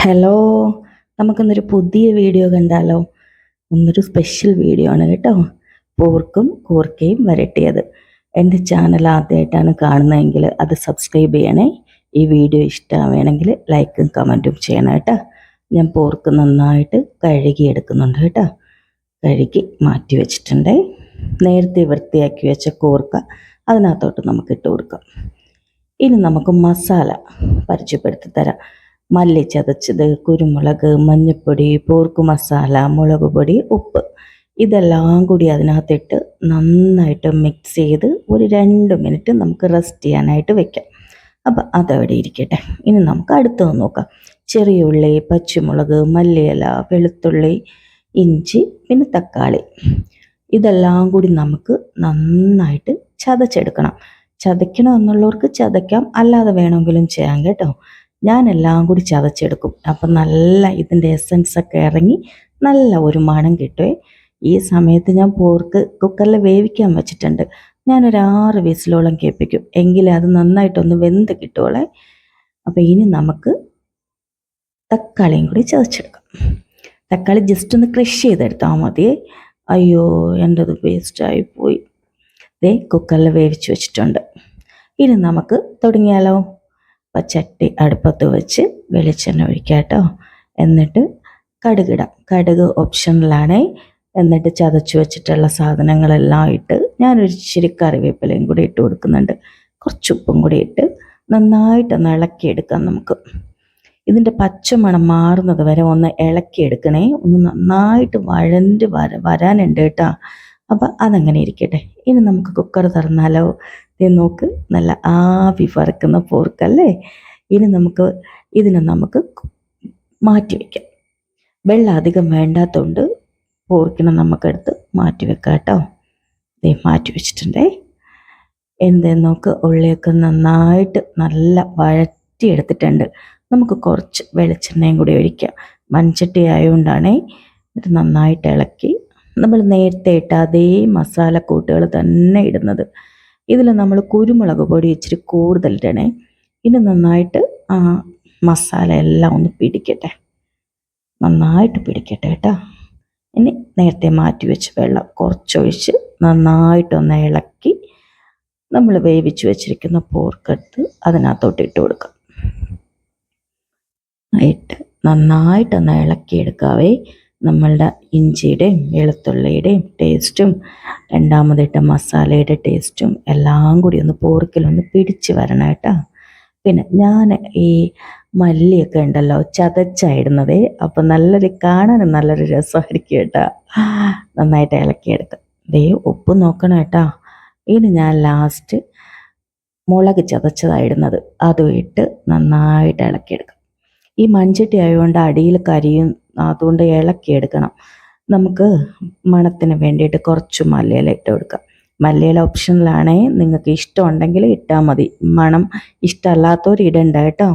Hello, നമുക്കിന്നൊരു പുതിയ video കണ്ടാലോ? ഒന്നൊരു സ്പെഷ്യൽ വീഡിയോ ആണ് കേട്ടോ. പോർക്കും കൂർക്കയും വരട്ടിയത്. എൻ്റെ ചാനൽ ആദ്യമായിട്ടാണ് കാണുന്നതെങ്കിൽ അത് സബ്സ്ക്രൈബ് ചെയ്യണേ. ഈ വീഡിയോ ഇഷ്ടമാണെങ്കിൽ ലൈക്കും കമൻറ്റും ചെയ്യണം കേട്ടോ. ഞാൻ പോർക്ക് നന്നായിട്ട് കഴുകി എടുക്കുന്നുണ്ട് കേട്ടോ. കഴുകി മാറ്റി വെച്ചിട്ടുണ്ട്. നേരത്തെ വൃത്തിയാക്കി വെച്ച കൂർക്ക അതിനകത്തോട്ട് നമുക്ക് ഇട്ട് കൊടുക്കാം. ഇനി നമുക്ക് മസാല പരിചയപ്പെടുത്തി തരാം. മല്ലി ചതച്ചത്, കുരുമുളക്, മഞ്ഞൾപ്പൊടി, പോർക്ക് മസാല, മുളക് പൊടി, ഉപ്പ് ഇതെല്ലാം കൂടി അതിനകത്തിട്ട് നന്നായിട്ട് മിക്സ് ചെയ്ത് ഒരു 2 മിനിറ്റ് നമുക്ക് റെസ്റ്റ് ചെയ്യാനായിട്ട് വെക്കാം. അപ്പം അതവിടെ ഇരിക്കട്ടെ. ഇനി നമുക്ക് അടുത്തത് നോക്കാം. ചെറിയ ഉള്ളി, പച്ചമുളക്, മല്ലിയില, വെളുത്തുള്ളി, ഇഞ്ചി, പിന്നെ തക്കാളി ഇതെല്ലാം കൂടി നമുക്ക് നന്നായിട്ട് ചതച്ചെടുക്കണം. ചതയ്ക്കണം എന്നുള്ളവർക്ക് ചതയ്ക്കാം, അല്ലാതെ വേണമെങ്കിലും ചെയ്യാം കേട്ടോ. ഞാനെല്ലാം കൂടി ചതച്ചെടുക്കും. അപ്പം നല്ല ഇതിൻ്റെ എസൻസൊക്കെ ഇറങ്ങി നല്ല ഒരു മണം കിട്ടുമേ. ഈ സമയത്ത് ഞാൻ പോർക്ക് കുക്കറിൽ വേവിക്കാൻ വെച്ചിട്ടുണ്ട്. ഞാനൊരു 6 വിസിലോളം കേൾപ്പിക്കും, എങ്കിലേ അത് നന്നായിട്ടൊന്ന് വെന്ത് കിട്ടുമോളെ. അപ്പോൾ ഇനി നമുക്ക് തക്കാളിയും കൂടി ചതച്ചെടുക്കാം. തക്കാളി ജസ്റ്റ് ഒന്ന് ക്രഷ് ചെയ്തെടുത്താൽ മതിയേ. അയ്യോ, എൻ്റെത് വേസ്റ്റായിപ്പോയി. കുക്കറിൽ വേവിച്ച് വെച്ചിട്ടുണ്ട്. ഇനി നമുക്ക് തുടങ്ങിയാലോ. അപ്പം ചട്ടി അടുപ്പത്ത് വെച്ച് വെളിച്ചെണ്ണ ഒഴിക്കാം കേട്ടോ. എന്നിട്ട് കടുകിടാം. കടുക് ഓപ്ഷണലാണേ. എന്നിട്ട് ചതച്ച് വെച്ചിട്ടുള്ള സാധനങ്ങളെല്ലാം ഇട്ട് ഞാനൊരു ഇച്ചിരി കറിവേപ്പിലയും കൂടി ഇട്ട് കൊടുക്കുന്നുണ്ട്. കുറച്ച് ഉപ്പും കൂടി ഇട്ട് നന്നായിട്ടൊന്ന് ഇളക്കിയെടുക്കാം നമുക്ക്. ഇതിൻ്റെ പച്ചമണം മാറുന്നത് വരെ ഒന്ന് ഇളക്കിയെടുക്കണേ. ഒന്ന് നന്നായിട്ട് വരാനുണ്ട് കേട്ടോ. അപ്പം അതങ്ങനെ ഇരിക്കട്ടെ. ഇനി നമുക്ക് കുക്കർ തുറന്നാലോ. നോക്ക്, നല്ല ആവി പറക്കുന്ന പോർക്കല്ലേ. ഇനി ഇതിനെ നമുക്ക് മാറ്റി വയ്ക്കാം. വെള്ളം അധികം വേണ്ടാത്തതുകൊണ്ട് പോർക്കിനെ നമുക്കെടുത്ത് മാറ്റി വെക്കാം കേട്ടോ. മാറ്റി വെച്ചിട്ടുണ്ടേ. നോക്ക്, ഉള്ളിയൊക്കെ നന്നായിട്ട് നല്ല വഴറ്റിയെടുത്തിട്ടുണ്ട്. നമുക്ക് കുറച്ച് വെളിച്ചെണ്ണയും കൂടി ഒഴിക്കാം. മൺചട്ടി ആയതുകൊണ്ടാണേ. ഇത് നന്നായിട്ട് ഇളക്കി നമ്മൾ നേരത്തെ ഇട്ട അതേ മസാലക്കൂട്ടുകൾ തന്നെ ഇടുന്നത്. ഇതിൽ നമ്മൾ കുരുമുളക് പൊടി ഇച്ചിരി കൂടുതലിടണേ. ഇനി നന്നായിട്ട് മസാല എല്ലാം ഒന്ന് പിടിക്കട്ടെ, നന്നായിട്ട് പിടിക്കട്ടെ കേട്ടോ. ഇനി നേരത്തെ മാറ്റി വെച്ച് വെള്ളം കുറച്ചൊഴിച്ച് നന്നായിട്ടൊന്ന് ഇളക്കി നമ്മൾ വേവിച്ച് വെച്ചിരിക്കുന്ന പോർക്കെടുത്ത് അതിനകത്തോട്ട് ഇട്ട് കൊടുക്കാം. നന്നായിട്ടൊന്ന് ഇളക്കിയെടുക്കാവേ. നമ്മളുടെ ഇഞ്ചിയുടെയും വെളുത്തുള്ളിയുടെയും ടേസ്റ്റും രണ്ടാമതിട്ട മസാലയുടെ ടേസ്റ്റും എല്ലാം കൂടി ഒന്ന് പോർക്കിലൊന്ന് പിടിച്ച് വരണം കേട്ടോ. പിന്നെ ഞാൻ ഈ മല്ലിയൊക്കെ ഉണ്ടല്ലോ ചതച്ചായിടുന്നതേ. അപ്പം കാണാനും നല്ലൊരു രസമായിരിക്കും കേട്ടോ. നന്നായിട്ട് ഇളക്കിയെടുക്കാം. ഉപ്പ് നോക്കണം കേട്ടോ. ഇനി ഞാൻ ലാസ്റ്റ് മുളക് ചതച്ചതായിടുന്നത് അതും ഇട്ട് നന്നായിട്ട് ഇളക്കിയെടുക്കാം. ഈ മൺചട്ടി ആയതുകൊണ്ട് അടിയിൽ കരിയും, അതുകൊണ്ട് ഇളക്കിയെടുക്കണം. നമുക്ക് മണത്തിന് വേണ്ടിയിട്ട് കുറച്ച് മല്ലിയില ഇട്ട് കൊടുക്കാം. മല്ലിയില ഓപ്ഷനിലാണേ, നിങ്ങൾക്ക് ഇഷ്ടമുണ്ടെങ്കിൽ ഇട്ടാൽ മതി. മണം ഇഷ്ടമല്ലാത്തവർ ഇടണ്ട കേട്ടോ.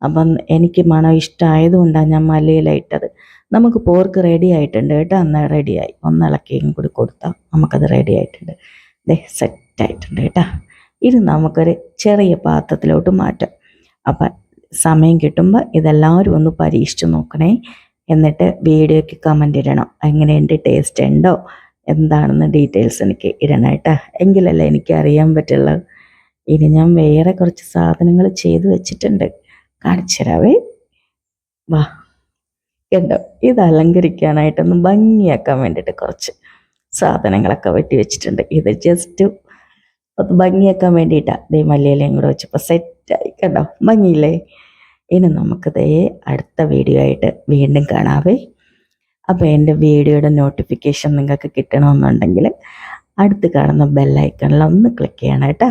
അപ്പം എനിക്ക് മണം ഇഷ്ടമായതുകൊണ്ടാണ് ഞാൻ മല്ലിയില ഇട്ടത്. നമുക്ക് പോർക്ക് റെഡി ആയിട്ടുണ്ട് കേട്ടോ. എന്നാൽ റെഡിയായി. ഒന്ന് ഇളക്കിയും കൂടി കൊടുത്താൽ നമുക്കത് റെഡി ആയിട്ടുണ്ട്. സെറ്റായിട്ടുണ്ട് കേട്ടോ. ഇത് നമുക്കൊരു ചെറിയ പാത്രത്തിലോട്ട് മാറ്റാം. അപ്പം സമയം കിട്ടുമ്പോൾ ഇതെല്ലാവരും ഒന്ന് പരീക്ഷിച്ച് നോക്കണേ. എന്നിട്ട് വീഡിയോയ്ക്ക് കമൻ്റ് ഇടണം. എങ്ങനെയുണ്ട്, ടേസ്റ്റ് ഉണ്ടോ, എന്താണെന്ന് ഡീറ്റെയിൽസ് എനിക്ക് ഇടണം കേട്ടോ. എങ്കിലല്ലേ എനിക്ക് അറിയാൻ പറ്റുള്ളൂ. ഇനി ഞാൻ വേറെ കുറച്ച് സാധനങ്ങൾ ചെയ്ത് വെച്ചിട്ടുണ്ട്, കാണിച്ചു തരാവേ. വാ, കണ്ടോ, ഇത് അലങ്കരിക്കാനായിട്ടൊന്ന് ഭംഗിയാക്കാൻ വേണ്ടിയിട്ട് കുറച്ച് സാധനങ്ങളൊക്കെ വെട്ടി വെച്ചിട്ടുണ്ട്. ഇത് ജസ്റ്റ് ഒന്ന് ഭംഗിയാക്കാൻ വേണ്ടിയിട്ടാണ്. മല്ലിയിലയും കൂടെ വെച്ചപ്പോൾ സെറ്റായി. കണ്ടോ, ഭംഗിയില്ലേ. ഇനി നമുക്കിതേ അടുത്ത വീഡിയോ ആയിട്ട് വീണ്ടും കാണാവേ. അപ്പോൾ എൻ്റെ വീഡിയോയുടെ നോട്ടിഫിക്കേഷൻ നിങ്ങൾക്ക് കിട്ടണമെന്നുണ്ടെങ്കിൽ അടുത്ത് കാണുന്ന ബെല്ലൈക്കണിൽ ഒന്ന് ക്ലിക്ക് ചെയ്യണം കേട്ടോ.